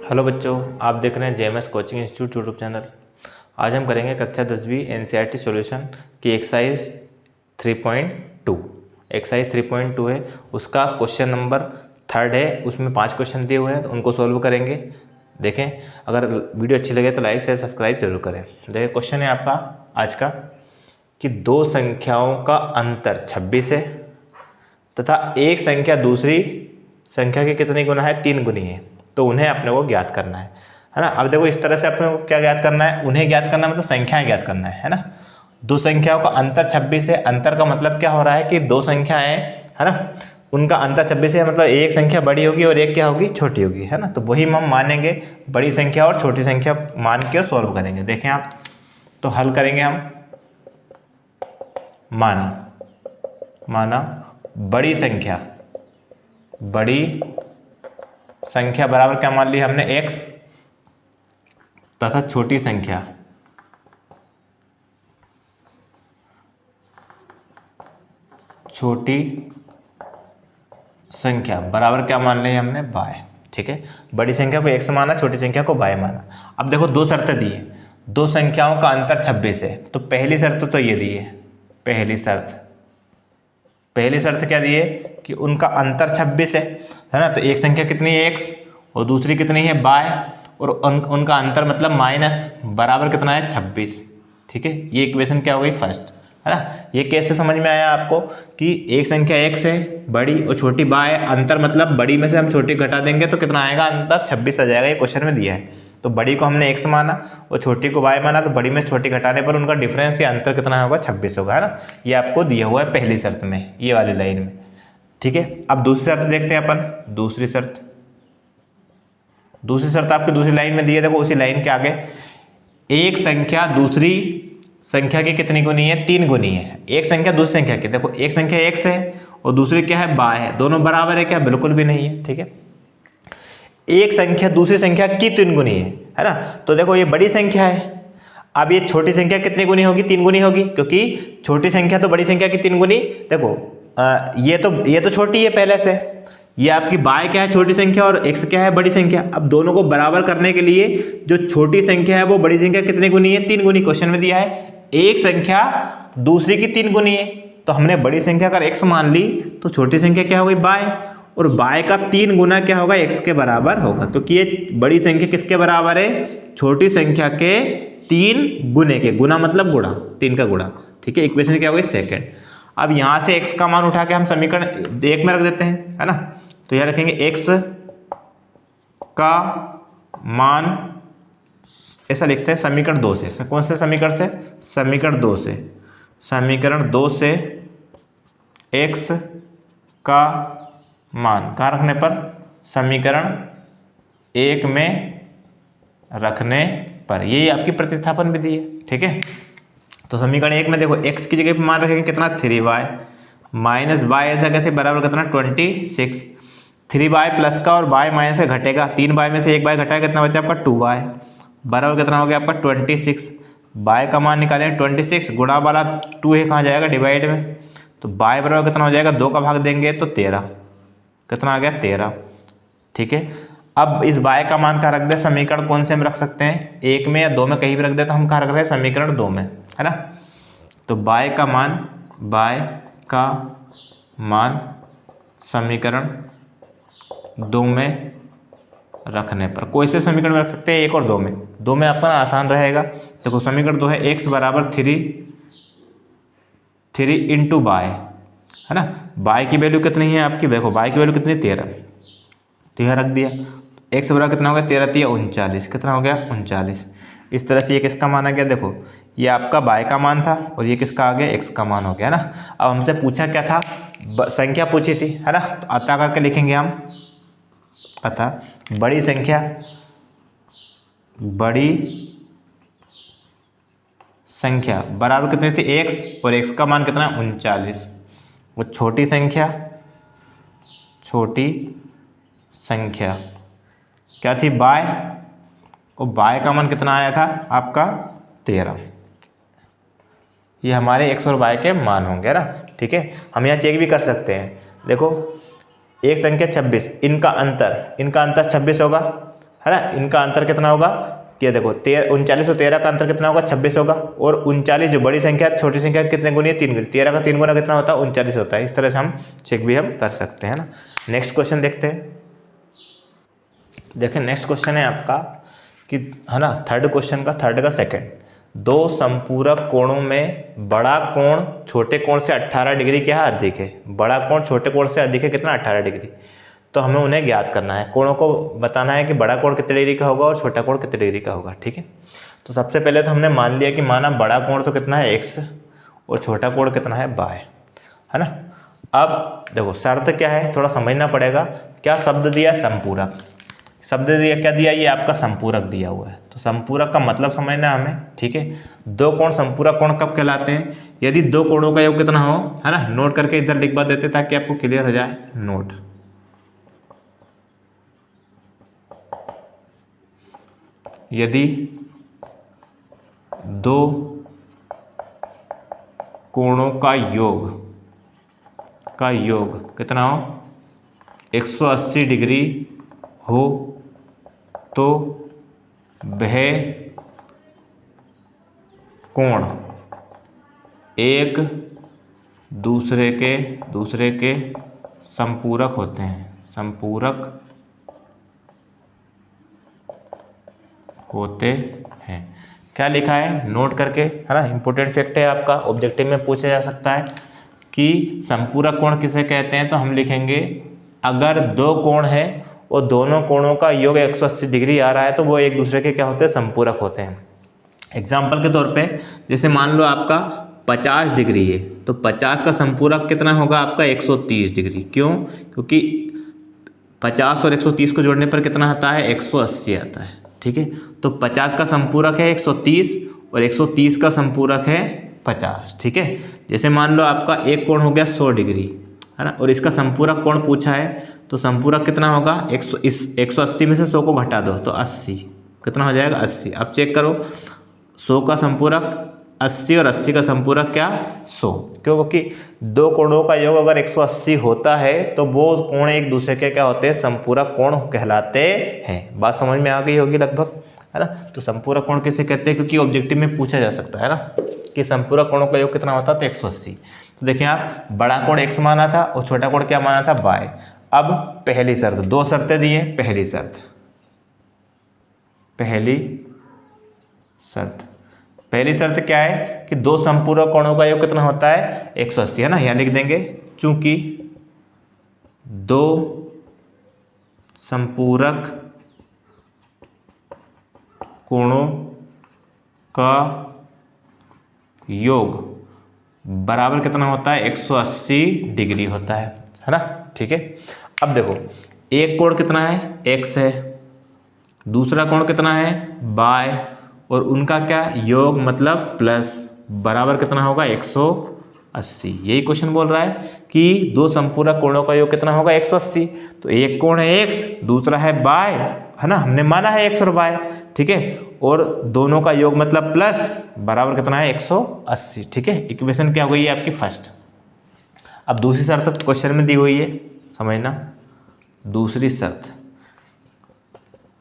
Hello बच्चों, आप देख रहे हैं JMS coaching institute YouTube channel. आज हम करेंगे कक्षा 10वीं एनसीईआरटी सॉल्यूशन की एक्सरसाइज 3.2। एक्सरसाइज 3.2 है, उसका क्वेश्चन नंबर 3 है। उसमें 5 क्वेश्चन दिए हुए हैं, तो उनको सॉल्व करेंगे। देखें, अगर वीडियो अच्छी लगे तो लाइक शेयर सब्सक्राइब जरूर करें। देखिए, क्वेश्चन है आपका आज का कि दो संख्याओं का अंतर 26 है तथा एक संख्या दूसरी संख्या के कितनी गुना है, 3 गुनी है, तो उन्हें अपने को ज्ञात करना है ना। अब देखो, इस तरह से अपने को क्या ज्ञात करना है, उन्हें ज्ञात करना मतलब संख्याएं ज्ञात करना है ना। दो संख्याओं का अंतर 26 है। अंतर का मतलब क्या हो रहा है कि दो संख्याएं है ना, उनका अंतर 26 है, मतलब एक संख्या बड़ी होगी और एक क्या होगी, छोटी होगी, है ना। तो वही हम मानेंगे, बड़ी संख्या और छोटी संख्या मान के सॉल्व करेंगे। देखें आप, तो हल करेंगे हम। माना बड़ी संख्या बराबर क्या मान ली हमने, x, तथा छोटी संख्या बराबर क्या मान ली हमने, y। ठीक है, बड़ी संख्या को x माना, छोटी संख्या को y माना। अब देखो, दो शर्तें दी है, दो संख्याओं का अंतर 26 है। तो पहली शर्त तो ये दी है, पहली शर्त क्या दी है कि उनका अंतर 26 है ना। तो एक संख्या कितनी है, x, और दूसरी कितनी है, y, और उनका अंतर मतलब माइनस बराबर कितना है, 26। ठीक है, ये इक्वेशन क्या हो गई, फर्स्ट, है ना। ये कैसे समझ में आया आपको कि एक संख्या x है बड़ी और छोटी y, अंतर मतलब बड़ी में से हम छोटी घटा देंगे तो कितना आएगा, अंतर 26 आ जाएगा। ये क्वेश्चन में दिया है, तो बड़ी को हमने x माना और छोटी को y माना, तो बड़ी में छोटी घटाने पर उनका डिफरेंस या अंतर कितना होगा, 26 होगा, है ना। ये आपको दिया हुआ है पहली शर्त में, ये वाली लाइन में। ठीक है, अब दूसरी शर्त देखते हैं अपन। दूसरी शर्त आपकी दूसरी लाइन में दी है। देखो, उसी लाइन के आगे एक संख्या दूसरी संख्या की कितनी गुनी है, 3 गुनी है। एक संख्या दूसरी संख्या की, देखो एक संख्या x है और दूसरी क्या है, y है, दोनों बराबर है क्या, बिल्कुल भी नहीं है। ठीक है, एक संख्या दूसरी संख्या की 3 गुनी है ना। तो देखो, ये बड़ी संख्या है। अब ये छोटी संख्या कितनी गुनी होगी, 3 गुनी होगी, क्योंकि छोटी संख्या तो बड़ी संख्या की 3 गुनी। देखो, ये तो छोटी है पहले से, ये आपकी y क्या है, छोटी संख्या, और x क्या है, बड़ी संख्या। अब दोनों को बराबर करने के लिए जो छोटी संख्या है वो बड़ी संख्या कितनी गुनी है, 3 गुनी। क्वेश्चन में दिया है एक संख्या दूसरी की 3 गुनी है, तो हमने बड़ी संख्या अगर x मान ली तो छोटी संख्या क्या हो गई, y, और y का 3 गुना क्या होगा, x के बराबर होगा, क्योंकि ये बड़ी संख्या किसके बराबर है, छोटी संख्या के 3 गुने के। गुना मतलब गुणा, 3 का गुणा। ठीक है, इक्वेशन क्या हो गई, सेकंड। अब यहां से x का मान उठा के हम समीकरण 1 में रख देते हैं, है ना। तो यहां रखेंगे x का मान, ऐसा लिखते हैं समीकरण 2 से। कौन से समीकरण से, समीकरण 2 से x का मान कहाँ रखने पर, समीकरण 1 में रखने पर। ये आपकी प्रतिस्थापन विधि है। ठीक है, तो समीकरण 1 में देखो, x की जगह पर मान रखेंगे कितना, 3y माइनस y, ऐसा कैसे, बराबर कितना, 26। 3y प्लस का और y माइनस से घटेगा, 3y में से 1y घटाएगा, कितना बचा आपका, 2y, बराबर कितना हो गया आपका, 26। y का मान निकालें 26, गुणा वाला 2 है, कहाँ जाएगा, डिवाइड में, तो y बराबर कितना हो जाएगा, 2 का भाग देंगे तो 13, कितना आ गया, 13। ठीक है, अब इस y का मान कहाँ रख दे, समीकरण कौन से में रख सकते हैं, 1 में या 2 में, कहीं भी रख दे, तो हम कहाँ रख रहे हैं, समीकरण 2 में, है ना। तो y का मान समीकरण 2 में रखने पर, कोई से समीकरण में रख सकते हैं, 1 और 2 में। 2 में आपका आसान रहेगा। देखो, समीकरण 2 है x बराबर 3 इंटू y, है ना। y की वैल्यू कितनी है आपकी, देखो y की वैल्यू कितनी, 13, तो यह रख दिया। x बराबर कितना हो गया, 13 3 39, कितना हो गया, 39। इस तरह से ये किसका मान आ गया, देखो ये आपका y का मान था और ये किसका आ गया, x का मान हो गया ना। अब हमसे पूछा क्या था, संख्या पूछी थी, है ना। तो अतः करके लिखेंगे हम, अतः बड़ी संख्या बराबर कितनी थी, x, और x का मान कितना, 39। वो छोटी संख्या क्या थी, y, और y का मान कितना आया था आपका, 13। ये हमारे x और y के मान होंगे ना। ठीक है, हम यहाँ चेक भी कर सकते हैं। देखो, एक संख्या 26, इनका अंतर 26 होगा, है ना। इनका अंतर कितना होगा कि देखो 39 और 13 का अंतर कितना होगा 26 होगा, और 39 जो बड़ी संख्या है छोटी संख्या कितने गुनी है 3 गुनी, 13 का 3 गुना कितना होता है 39 होता है। इस तरह से हम चेक भी हम कर सकते हैं ना। नेक्स्ट क्वेश्चन देखते हैं। देखें नेक्स्ट क्वेश्चन है आपका कि है ना थर्ड क्वेश्चन का, थर्ड का सेकंड, दो संपूरक कोणों में बड़ा कोण छोटे कोण से 18 डिग्री क्या है अधिक है। बड़ा कोण छोटे कोण से अधिक है कितना 18 डिग्री। तो हमें उन्हें ज्ञात करना है, कोणों को बताना है कि बड़ा कोण कितने डिग्री का होगा और छोटा कोण कितने डिग्री का होगा। ठीक है, तो सबसे पहले तो हमने मान लिया कि माना बड़ा कोण तो कितना है x और छोटा कोण कितना है y, है ना। अब देखो शर्त क्या है थोड़ा समझना पड़ेगा। क्या शब्द दिया है संपूरक, शब्द दिया क्या दिया, ये आपका संपूरक दिया हुआ है। तो संपूरक का मतलब समझना है हमें। ठीक है, दो कोण संपूरक कोण कब कहलाते हैं, यदि दो कोणों का योग कितना हो, है ना। नोट करके इधर लिखवा देते ताकि आपको क्लियर हो जाए। नोट, यदि दो कोणों का योग कितना हो 180 डिग्री हो तो वह कोण एक दूसरे के संपूरक होते हैं, संपूरक होते हैं। क्या लिखा है नोट करके, है ना। इंपॉर्टेंट फैक्ट है आपका, ऑब्जेक्टिव में पूछा जा सकता है कि संपूरक कोण किसे कहते हैं। तो हम लिखेंगे अगर दो कोण है और दोनों कोणों का योग 180 डिग्री आ रहा है तो वो एक दूसरे के क्या होते हैं संपूरक होते हैं। एग्जाम्पल के तौर पे जैसे मान लो आपका 50 डिग्री है तो 50 का संपूरक कितना होगा आपका 130 डिग्री। क्यों, क्योंकि 50 और 130 को जोड़ने पर कितना आता है 180 आता है। ठीक है, तो 50 का संपूरक है 130 और 130 का संपूरक है 50। ठीक है, जैसे मान लो आपका एक कोण हो गया 100 डिग्री, है ना, और इसका संपूरक कोण पूछा है तो संपूरक कितना होगा 180 में से 100 को घटा दो तो 80, कितना हो जाएगा 80। अब चेक करो 100 का संपूरक 80 और 80 का संपूरक क्या 100, क्योंकि दो कोणों का योग अगर 180 होता है तो वो कोण एक दूसरे के क्या होते हैं संपूरक कोण कहलाते हैं। बात समझ में आ गई होगी लगभग, है ना। तो संपूरक कोण किसे कहते हैं, क्योंकि ऑब्जेक्टिव में पूछा जा सकता है ना कि संपूरक कोणों का योग कितना होता है तो 180। तो देखिए आप बड़ा कोण x माना था और छोटा कोण क्या माना था y। अब पहली शर्त, दो शर्तें दी हैं। पहली शर्त क्या है कि दो संपूरक कोणों का योग कितना होता है 180, है ना। यहाँ लिख देंगे चूंकि दो संपूरक कोणों का योग बराबर कितना होता है 180 डिग्री होता है ना। ठीक है, अब देखो एक कोण कितना है x है, दूसरा कोण कितना है y, और उनका क्या योग मतलब प्लस बराबर कितना होगा 180। यही क्वेश्चन बोल रहा है कि दो संपूरक कोणों का योग कितना होगा 180। तो एक कोण है x, दूसरा है y, है ना, हमने माना है x और y। ठीक है, और दोनों का योग मतलब प्लस बराबर कितना है 180। ठीक है, इक्वेशन क्या हो गई है आपकी फर्स्ट। अब दूसरी शर्त क्वेश्चन में दी हुई है, समझना। दूसरी शर्त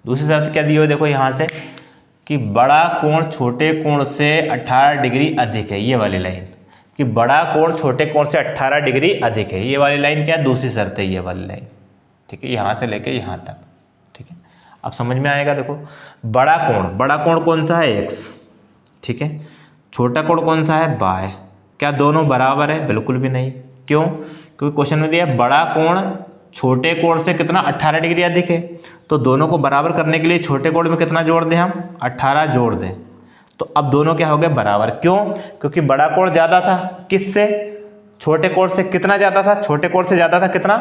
क्या दी हुई है देखो यहाँ से कि बड़ा कोण छोटे कोण से 18 डिग्री अधिक है। ये वाली लाइन कि बड़ा कोण छोटे कोण से 18 डिग्री अधिक है, ये वाली लाइन क्या दूसरी शर्त है, ये वाली लाइन। ठीक है, यहाँ से लेके यहाँ तक। ठीक है, अब समझ में आएगा। देखो बड़ा कोण कौन सा है x, ठीक है, छोटा कोण कौन सा है y। क्या दोनों बराबर है, बिल्कुल भी नहीं। क्यों, क्योंकि क्वेश्चन में दिया बड़ा कोण छोटे कोण से कितना 18 डिग्री अधिक है, तो दोनों को बराबर करने के लिए छोटे कोण में कितना जोड़ दें हम 18 जोड़ दें, तो अब दोनों क्या हो गए बराबर। क्यों, क्योंकि बड़ा कोण ज्यादा था किससे, छोटे कोण से। कितना ज्यादा था, छोटे कोण से ज्यादा था कितना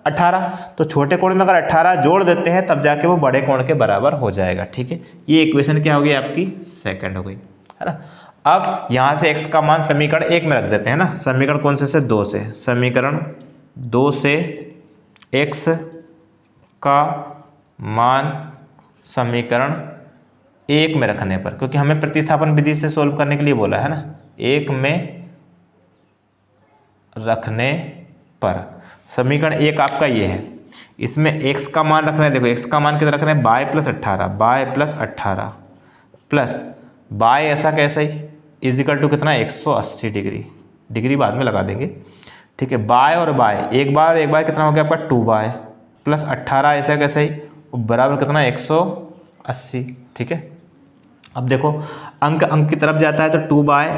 18, तो छोटे कोण में अगर 18 जोड़ देते हैं तब जाके वो बड़े कोण के बराबर हो जाएगा। ठीक है, ये इक्वेशन क्या हो गई आपकी सेकंड हो गई, है ना। अब यहां से x का मान समीकरण 1 में रख देते हैं ना। समीकरण कौन से 2 से, समीकरण 2 से x का मान समीकरण 1 में रखने पर, क्योंकि हमें प्रतिस्थापन विधि से सोल्व करने के लिए बोला है ना, 1 में रखने पर समीकरण 1 आपका ये है इसमें x का मान रख रहे हैं, देखो x का मान कितना रख रहे हैं, बाय प्लस 18 प्लस बाय ऐसा कैसा ही इजिकल टू कितना 180 डिग्री, डिग्री बाद में लगा देंगे, ठीक है। बाय और बाय एक बार कितना हो गया आपका 2 बाय प्लस 18 ऐसा कैसे ही बराबर कितना 180, ठीक है। अब देखो अंक की तरफ जाता है तो 2 बाय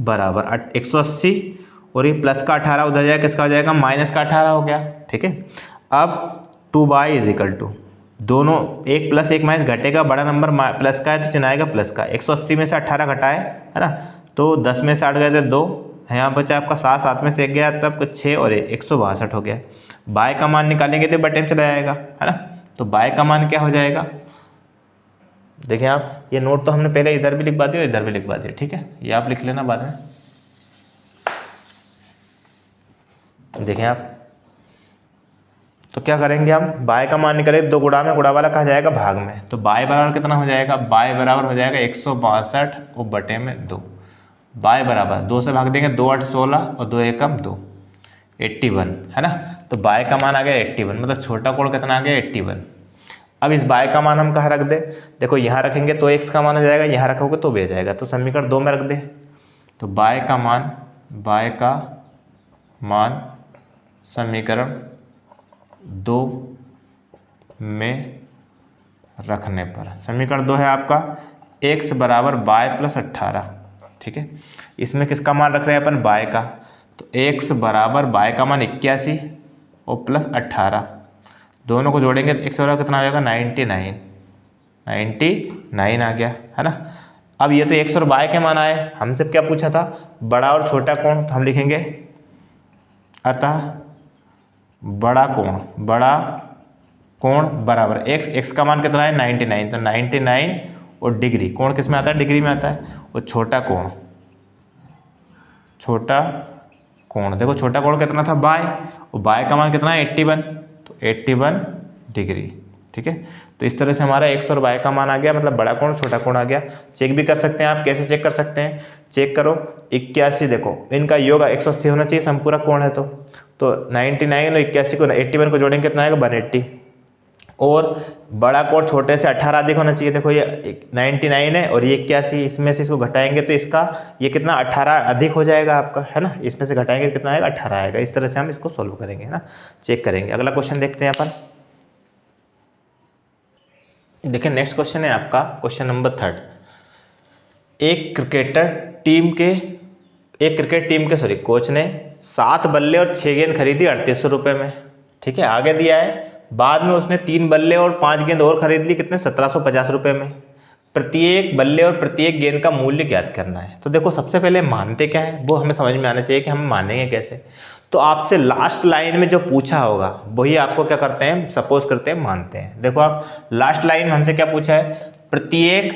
बराबर 180 और ये प्लस का 18 उधर जाएगा, किसका हो जाएगा माइनस का 18 हो गया, ठीक है। अब 2 बाय इज इक्वल टू दोनों एक प्लस एक माइनस घटेगा, बड़ा नंबर प्लस का है तो चिन्ह आएगा प्लस का, 180 में से 18 घटाए है ना, तो 10 में से 8 गए थे 2, यहाँ बचा आपका 7 में से 1 गया तब 6 और 162 हो गया। बाय का मान निकालेंगे तो बटे में चला जाएगा है ना, तो बाय का मान क्या हो जाएगा, देखें आप ये नोट तो हमने पहले इधर भी लिखवा दिया इधर भी लिखवा दिया, ठीक है, ये आप लिख लेना बाद में। देखें आप तो क्या करेंगे हम, बाय का मान निकालेंगे, 2 गुणा में गुणा वाला कहा जाएगा भाग में, तो बाय बराबर कितना हो जाएगा, बाय बराबर हो जाएगा 162 और बटे में 2, बाय बराबर 2 से भाग देंगे 2 8 16 और 2 एकम 2 81 है ना, तो बाय का मान आ गया 81, मतलब छोटा कोण कितना आ गया 81। अब इस बाय का मान हम कहाँ रख दे, देखो यहाँ रखेंगे तो x का मान हो जाएगा, यहाँ रखोगे तो b आ जाएगा, तो समीकरण 2 में रख दे, तो बाय का मान समीकरण 2 में रखने पर, समीकरण 2 है आपका x बराबर बाय प्लस 18, ठीक है। इसमें किसका मान रख रहे हैं अपन, बाय का, तो x बराबर बाय का मान 81 और प्लस 18, दोनों को जोड़ेंगे तो x बराबर कितना आ जाएगा 99 आ गया है ना। अब ये तो x और बाय के मान आए, हमसे क्या पूछा था, बड़ा और छोटा कोण, तो हम लिखेंगे अतः बड़ा कोण बराबर x का मान कितना है 99, तो 99 और डिग्री, कोण किस में आता है, डिग्री में आता है, और छोटा कोण देखो छोटा कोण कितना था बाय, और बाय का मान कितना है 81, तो 81 डिग्री, ठीक है। तो इस तरह से हमारा x और y का मान आ गया, मतलब बड़ा कोण छोटा कोण आ गया। चेक भी कर सकते हैं आप, कैसे चेक कर सकते हैं, चेक करो 81, देखो इनका योग 180 होना चाहिए संपूरक कोण है, तो 99 और 81 को 81 को जोड़ेंगे कितना आएगा 180, और बड़ा कोण छोटे से 18 अधिक होना चाहिए, देखो ये 99 है और ये 81, इसमें से इसको घटाएंगे तो इसका ये कितना 18 अधिक हो जाएगा आपका है ना, इसमें से घटाएंगे कितना आएगा 18 आएगा। इस तरह से हम इसको सोल्व करेंगे है ना, चेक करेंगे। अगला क्वेश्चन देखते हैं अपन, देखिए नेक्स्ट क्वेश्चन है आपका क्वेश्चन नंबर 3। एक क्रिकेट टीम के कोच ने 7 बल्ले और 6 गेंद खरीदी 3800 रुपये में, ठीक है। आगे दिया है बाद में उसने 3 बल्ले और 5 गेंद और खरीद ली, कितने 1750 रुपये में, प्रत्येक बल्ले और प्रत्येक गेंद का मूल्य ज्ञात करना है। तो देखो सबसे पहले मानते क्या है वो हमें समझ में आना चाहिए कि हम मानेंगे कैसे, तो आपसे लास्ट लाइन में जो पूछा होगा वही आपको क्या करते हैं, सपोज करते हैं मानते हैं। देखो आप लास्ट लाइन में हमसे क्या पूछा है, प्रत्येक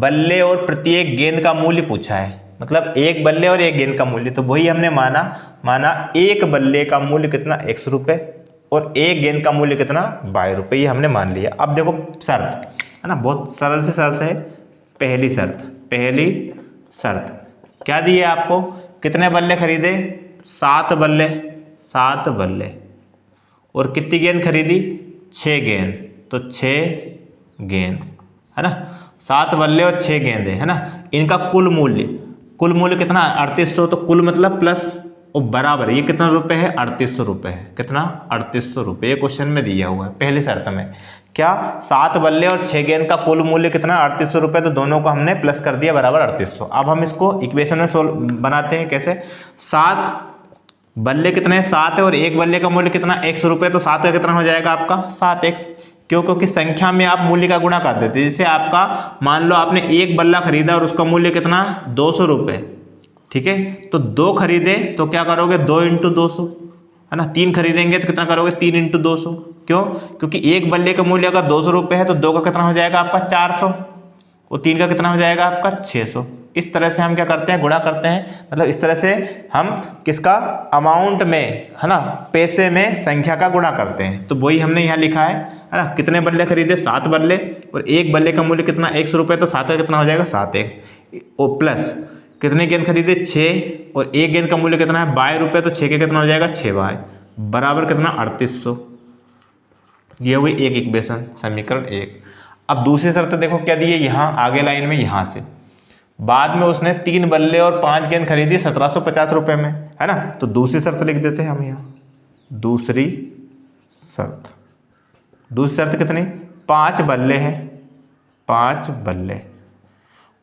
बल्ले और प्रत्येक गेंद का मूल्य पूछा है, मतलब एक बल्ले और एक गेंद का मूल्य, तो वही हमने माना एक बल्ले का मूल्य कितना 100 रुपये और एक गेंद का मूल्य कितना 22 रुपये, ये हमने मान लिया। अब देखो शर्त है ना, बहुत सरल सी शर्त है, पहली शर्त क्या दी है आपको, कितने बल्ले खरीदे 7 बल्ले और कितनी गेंद खरीदी 6 गेंद, तो 6 गेंद है ना, 7 बल्ले और 6 गेंद है ना, इनका कुल मूल्य कितना 3800, तो कुल मतलब प्लस और बराबर ये कितना रुपए है 3800 रुपये है, कितना 3800 रुपये, ये क्वेश्चन में दिया हुआ है पहली शर्त में। क्या 7 बल्ले और 6 गेंद का कुल मूल्य कितना 3800 रुपये, तो दोनों को हमने प्लस कर दिया बराबर 3800। अब हम इसको इक्वेशन में बनाते हैं कैसे, 7 बल्ले कितने हैं 7 है और एक बल्ले का मूल्य कितना 100 रुपये, तो 7 का कितना हो जाएगा आपका 7x, क्योंकि संख्या में आप मूल्य का गुणा कर देते हैं। जैसे आपका मान लो आपने एक बल्ला खरीदा और उसका मूल्य कितना 200 रुपये, ठीक है, तो 2 खरीदे तो क्या करोगे 2 × 200 है ना, 3 खरीदेंगे तो कितना करोगे 3 × 200, क्यों, क्योंकि एक बल्ले का मूल्य अगर 200 रुपये है तो 2 का कितना हो जाएगा आपका 400 और 3 का कितना हो जाएगा आपका 600। इस तरह से हम क्या करते हैं गुणा करते हैं, मतलब इस तरह से हम किसका अमाउंट में है ना, पैसे में संख्या का गुणा करते हैं। तो वही हमने यहाँ लिखा है ना, कितने बल्ले खरीदे 7 बल्ले और एक बल्ले का मूल्य कितना 100 रुपये, तो 7 का कितना हो जाएगा 7x और प्लस कितने गेंद खरीदे 6 और एक गेंद का मूल्य कितना है 22 रुपये, तो 6 के कितना हो जाएगा 6 बाय बराबर कितना 3800 ये हो गई एक इक्वेशन, समीकरण 1। अब दूसरी शर्त देखो क्या दी है, यहाँ आगे लाइन में यहाँ से बाद में उसने 3 बल्ले और 5 गेंद खरीदी 1750 रुपये में, है ना। तो दूसरी शर्त लिख देते हैं हम यहाँ, दूसरी शर्त। दूसरी शर्त कितनी, 5 बल्ले हैं, 5 बल्ले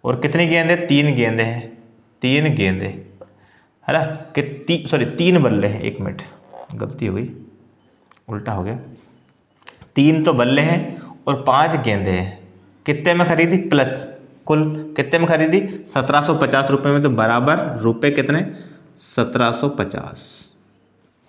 और कितनी गेंदें, 3 गेंदें हैं, 3 गेंदें, है ना। कि 3 बल्ले हैं, 1 मिनट गलती हो गई, उल्टा हो गया। 3 तो बल्ले हैं और 5 गेंदें हैं, कितने में खरीदी, प्लस कुल कितने में खरीदी 1750 रुपये में, तो बराबर रुपए कितने 1750,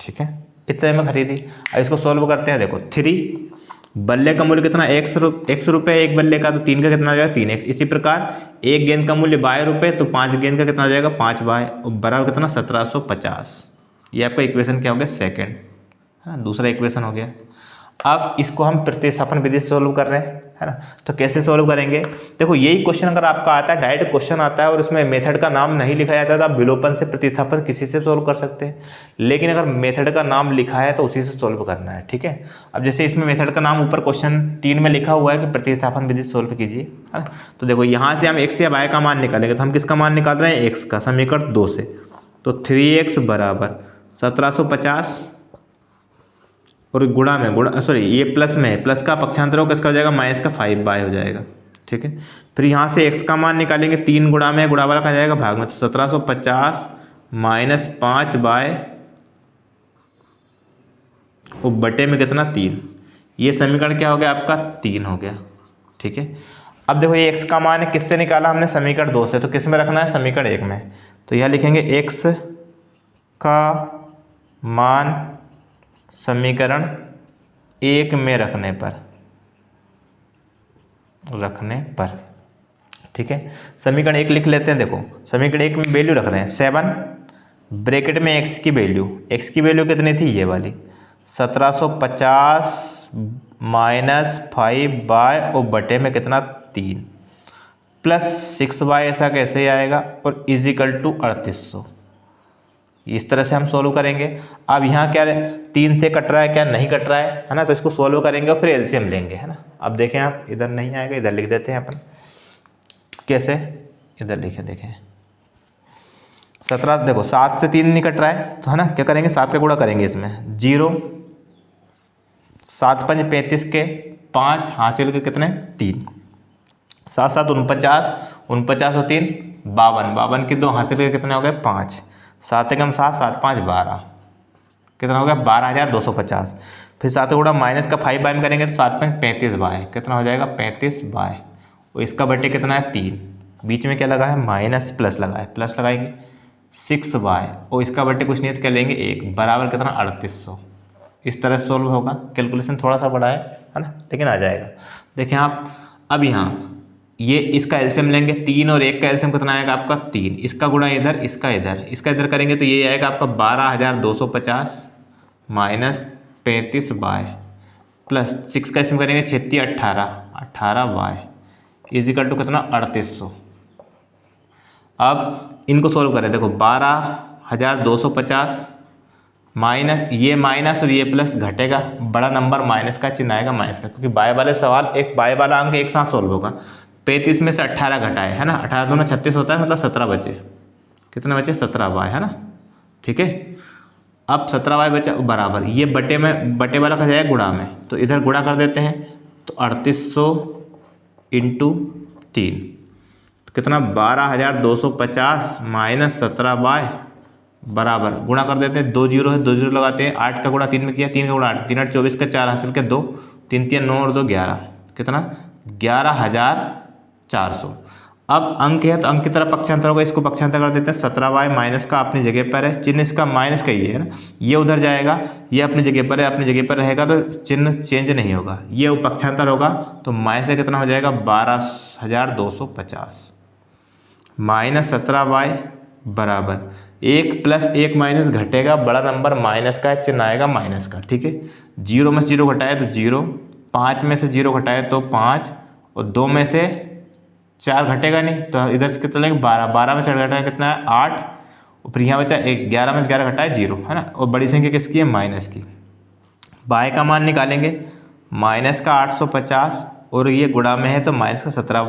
ठीक है, इतने में खरीदी। अब इसको सॉल्व करते हैं, देखो 3 बल्ले का मूल्य कितना, 100 रुपये एक बल्ले का, तो 3 का कितना हो जाएगा 3x। इसी प्रकार एक गेंद का मूल्य 22 रुपये, तो 5 गेंद का कितना हो जाएगा 5 बाय, और बराबर कितना 1750। ये आपका इक्वेशन क्या हो गया, सेकेंड, है ना, दूसरा इक्वेशन हो गया। अब इसको हम प्रतिस्थापन विधि से सोल्व कर रहे हैं, है ना। तो कैसे सोल्व करेंगे, देखो यही क्वेश्चन अगर आपका आता है, डायरेक्ट क्वेश्चन आता है और उसमें मेथड का नाम नहीं लिखा जाता है, तो आप विलोपन से प्रतिस्थापन किसी से सोल्व कर सकते हैं। लेकिन अगर मेथड का नाम लिखा है तो उसी से सोल्व करना है, ठीक है। अब जैसे इसमें मेथड का नाम ऊपर क्वेश्चन 3 में लिखा हुआ है कि प्रतिस्थापन विधि से सोल्व कीजिए, है ना। तो देखो यहाँ से हम x या y का मान निकालेंगे, तो हम किसका मान निकाल रहे हैं, x का, समीकरण 2 से। तो 3x बराबर 1750 और गुणा में ये प्लस में है, प्लस का पक्षांतर हो किसका हो जाएगा, माइनस का 5 बाय हो जाएगा, ठीक है। फिर यहाँ से x का मान निकालेंगे, 3 गुणा में, गुणा वाला कहा जाएगा भाग में, तो 1750 माइनस 5 बाय और बटे में कितना 3। ये समीकरण क्या हो गया आपका 3 हो गया, ठीक है। अब देखो ये x का मान है, किससे निकाला हमने, समीकरण 2 से, तो किस में रखना है, समीकरण 1 में। तो यह लिखेंगे x का मान समीकरण 1 में रखने पर, ठीक है। समीकरण 1 लिख लेते हैं, देखो समीकरण 1 में वैल्यू रख रहे हैं 7, ब्रैकेट में x की वैल्यू कितनी थी, ये वाली 1750 माइनस 5 बाय और बटे में कितना 3 प्लस 6 बाय, ऐसा कैसे ही आएगा, और इजिकल टू 3800। इस तरह से हम सोल्व करेंगे। अब यहाँ क्या 3 से कट रहा है, क्या नहीं कट रहा है ना, तो इसको सोल्व करेंगे और फिर एलसीएम लेंगे, है ना। अब देखें आप, इधर नहीं आएगा, इधर लिख देते हैं अपन, कैसे, इधर लिखे देखें 17, देखो 7 से 3 नहीं कट रहा है, तो है ना क्या करेंगे, 7 का गुणा करेंगे इसमें, 0 7 5 35 के 5 हासिल के कितने 3, 7 7 49, 49 और 3 52 के 2 हासिल के कितने हो गए 5, 7 एकम 7 7 5 12, कितना हो गया 12,250। फिर 7 गुणा माइनस का 5 बाय में करेंगे तो 7 5 35 बाय, कितना हो जाएगा 35 बाय, और इसका बटे कितना है 3, बीच में क्या लगा है माइनस, प्लस लगा है, प्लस लगाएंगे 6 बाय, और इसका बटे कुछ नहीं है तो क्या लेंगे 1, बराबर कितना 3800। इस तरह से सोल्व होगा। कैलकुलेशन थोड़ा सा बड़ा है ना, लेकिन आ जाएगा। देखें आप, अब यहाँ ये इसका एलसीएम लेंगे, 3 और 1 का एलसीएम कितना आएगा आपका 3, इसका गुणा इधर, इसका इधर करेंगे तो ये आएगा आपका 12,250 माइनस 35 बाय प्लस 6 का एलसीएम करेंगे 36 18 बाय इजिकल टू कितना 3800। अब इनको सोल्व करें, देखो 12,250 माइनस ये माइनस और ये प्लस घटेगा, बड़ा नंबर माइनस का चिन्ह आएगा, माइनस का, क्योंकि बाय वाले सवाल एक बाय वाला अंक एक साथ सोल्व होगा। 35 में से 18 घटाए, है ना, 18 दूना 36 होता है, मतलब 17 बचे, कितने बचे 17 बाय, है ना, ठीक है। अब 17 बाय बचा बराबर, ये बटे वाला का जाएगा गुणा में, तो इधर गुणा कर देते हैं, तो 3800 इंटू 3 कितना 12,250 माइनस 17 बाय बराबर, गुणा कर देते हैं, 2 जीरो है, 2 जीरो लगाते हैं, 8 का गुणा 3 में किया, 3 का गुणा 8, 3 8 24 का 4 हासिल के 2, 3 3 9 और 2 11, कितना 11,400। अब अंक है तो अंक की तरफ पक्षांतर होगा, इसको पक्षांतर कर देते हैं, 17 बाय माइनस का अपनी जगह पर है, चिन्ह इसका माइनस का ही है ना, ये उधर जाएगा, ये अपनी जगह पर है, अपनी जगह पर रहेगा तो चिन्ह चेंज नहीं होगा, ये पक्षांतर होगा तो माइनस से कितना हो जाएगा 12,250 माइनस 17 बाय बराबर 1 प्लस 1 माइनस घटेगा, बड़ा नंबर माइनस का चिन्ह आएगा माइनस का, ठीक है। 0 में से 0 घटाए तो 0, 5 में से 0 घटाए तो 5, और 2 में से 4 घटेगा नहीं, तो इधर से कितना लेंगे 12, 12 में से घटाए कितना है 8, और फिर यहाँ बचा 1, 11 में से 11 घटाए 0, है ना, और बड़ी संख्या किसकी है माइनस की। बाय का मान निकालेंगे माइनस का 850 और ये गुणा में है तो माइनस का 17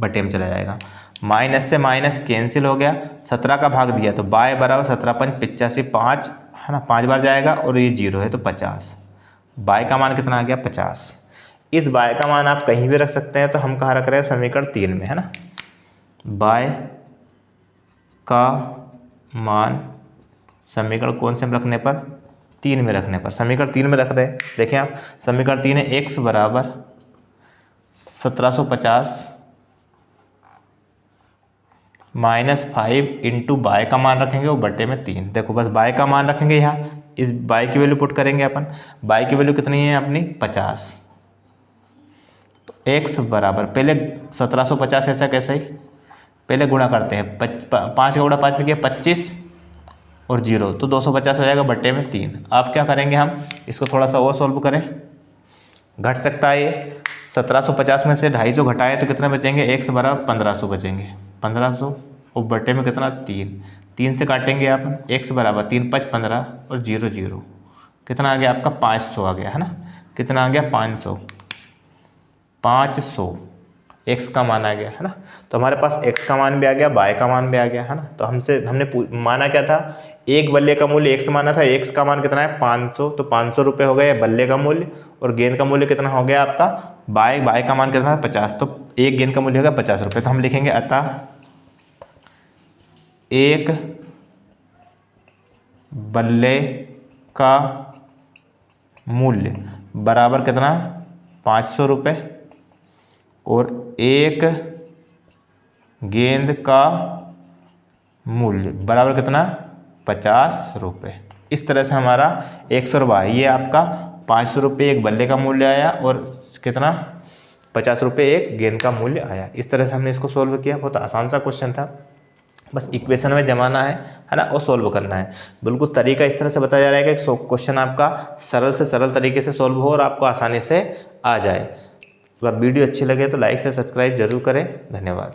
बटे में चला जाएगा। माइनस से माइनस कैंसिल हो गया, 17 का भाग दिया तो बाय बराबर 17 5 85, 5 है ना, 5 बार जाएगा और ये 0 है तो 50। बाय का मान कितना आ गया 50। इस बाय का मान आप कहीं भी रख सकते हैं, तो हम कहाँ रख रहे हैं समीकरण 3 में, है ना। बाय का मान समीकरण कौन से में रखने पर, 3 में रखने पर, समीकरण 3 में रख रहे हैं। देखें आप, समीकरण 3 है x बराबर 1750 -5 इंटू बाय का मान रखेंगे वो बटे में 3। देखो बस बाय का मान रखेंगे, यहाँ इस बाय की वैल्यू पुट करेंगे अपन। बाय की वैल्यू कितनी है अपनी 50, तो x बराबर पहले 1750 ऐसा कैसे ही पहले गुणा करते हैं, 5 का गुणा 5 में किया 25 और 0 तो 250 हो जाएगा बटे में 3। अब क्या करेंगे हम इसको थोड़ा सा और सोल्व करें, घट सकता है ये। 1750 में से 250 घटाए तो कितने बचेंगे, x बराबर 1500 बचेंगे, 1500 और बटे में कितना 3 से काटेंगे आप, x बराबर 3 5 15 और 0 0 कितना आ गया आपका 500 आ गया, है ना। कितना आ गया 500 x का मान आ गया, है ना। तो हमारे पास x का मान भी आ गया, y का मान भी आ गया, है ना। तो हमने माना क्या था, एक बल्ले का मूल्य x माना था, x का मान कितना है 500, तो 500 रुपये हो गए बल्ले का मूल्य, और गेंद का मूल्य कितना हो गया आपका बाय का मान कितना है 50, तो एक गेंद का मूल्य होगा 50 रुपये। तो हम लिखेंगे अतः एक बल्ले का मूल्य बराबर कितना 500 रुपये और एक गेंद का मूल्य बराबर कितना 50 रुपये। इस तरह से हमारा 100 रुपये, ये आपका 500 रुपये एक बल्ले का मूल्य आया और कितना 50 रुपये एक गेंद का मूल्य आया। इस तरह से हमने इसको सोल्व किया। बहुत आसान सा क्वेश्चन था, बस इक्वेशन में जमाना है ना, और सोल्व करना है। बिल्कुल तरीका इस तरह से बताया जा रहा है कि क्वेश्चन आपका सरल से सरल तरीके से सोल्व हो और आपको आसानी से आ जाए। अगर वीडियो अच्छी लगे तो लाइक से सब्सक्राइब जरूर करें। धन्यवाद।